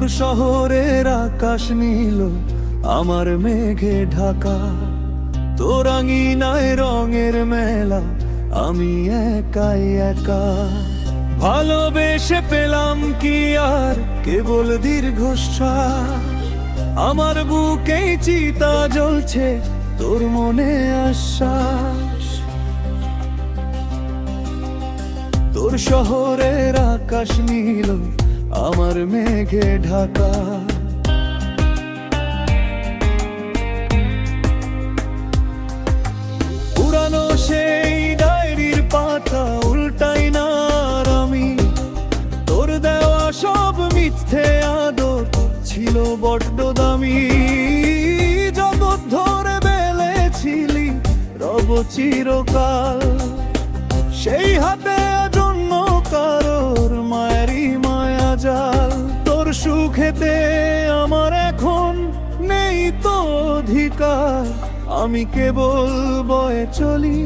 তোর শহরের আকাশ নীল, আমার মেঘে ঢাকা। তোর আঙিনায় রঙের মেলা, আমি একাই একা। ভালোবেসে পেলাম কি আর কেবল দীর্ঘশ্বাস, আমার বুকেই চিতা জ্বলছে তোর মনে আশ্বাস। তোর শহরের আকাশ নীল, আমার মেঘে ঢাকা। পুরানো সেই ডায়েরির পাতা উল্টাই না আর আমি, তোর দেওয়া সব মিথ্যে আদর ছিল বড্ড দামি। জগৎ ধরে বেলেছিলি রব চিরকাল, সেই হাতে জন্য কারোর মায়েরই মায়া জাল। তোর সুখেতে আমার এখন নেই তো অধিকার, আমি কেবল বয়ে চলি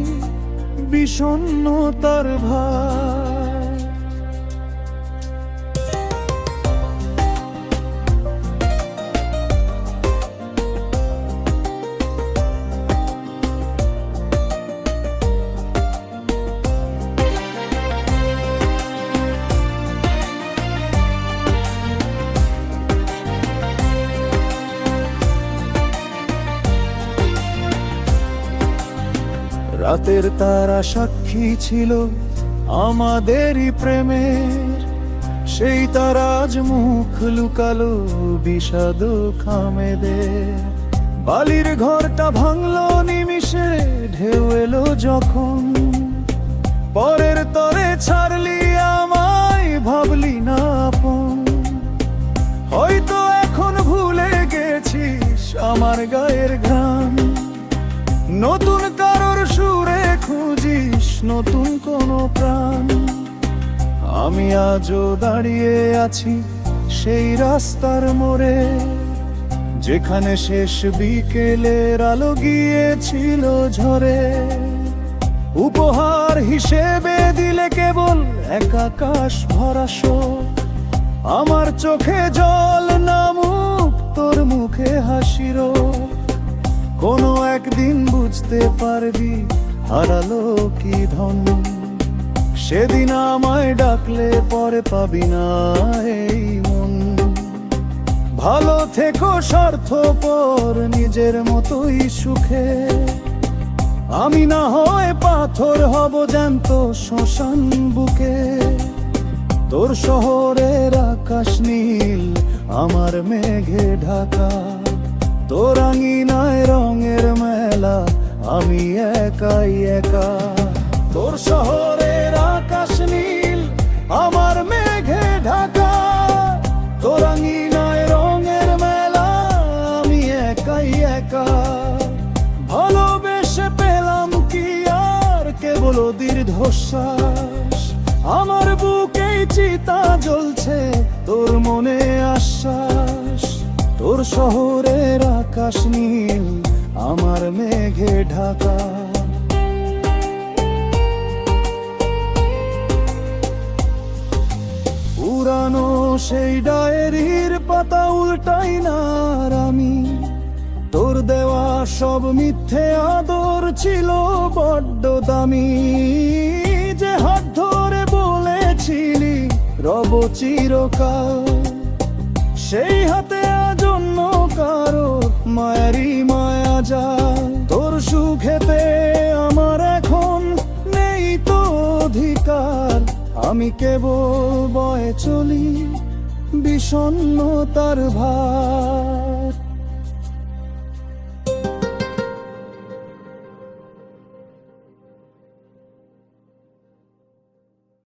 বিষণ্ণতার ভার। রাতের তারা সাক্ষী ছিল আমাদেরই প্রেমের, সেই তারা আজ মুখ লুকালো বিষাদ খামেদের। বালির ঘরটা ভাঙলো নিমিষে ঢেউ এলো যখন, পরের তরে ছাড়লি আমায় ভাবলি না আপন। হয়তো এখন ভুলে গেছিস আমার গায়ের ঘ্রাণ, নতুন কারোর সুরে খুঁজিস নতুন কোনো প্রাণ। আমি আজও দাঁড়িয়ে আছি সেই রাস্তার মোড়ে, যেখানে শেষ বিকেলের আলো গিয়েছিল ঝরে। উপহার হিসেবে দিলে কেবল এক আকাশ ভরা শোক, আমার চোখে জল নামুক তোর মুখে হাসির। কোনো একদিন বুঝতে পারবি হারালো কি ধন, সেদিন আমায় ডাকলে পরে পাবি না এই মন। ভালো থেকো স্বার্থপর নিজের মতোই সুখে, আমি না হয় পাথর হব জ্যান্ত শ্মশান বুকে। তোর শহরের আকাশ নীল, আমার মেঘে ঢাকা। তোর আঙিনায় রঙের মেলা, আমি একাই একা। তোর শহরের আকাশ নীল, আমার মেঘে ঢাকা। তোর আঙিনায় রঙের মেলা, আমি একাই একা। ভালোবেসে পেলাম কি আর কেবল দীর্ঘশ্বাস, আমার বুকেই চিতা জ্বলছে তোর মনে আশ্বাস। তোর শহরের আকাশ নীল, আমার মেঘে ঢাকা। পুরানো সেই ডায়েরির পাতা উল্টাই না আর আমি, তোর দেওয়া সব মিথ্যে আদর ছিল বড্ড দামি। যে হাত ধরে বলেছিলি রব চিরকাল, সেই হাতে আজন্য কারো মায়ারি মায়া যায়। তোর সুখেতে আমার এখন নেই তো অধিকার, আমি কেবল বয়ে চলি বিষণ্ণতার ভার।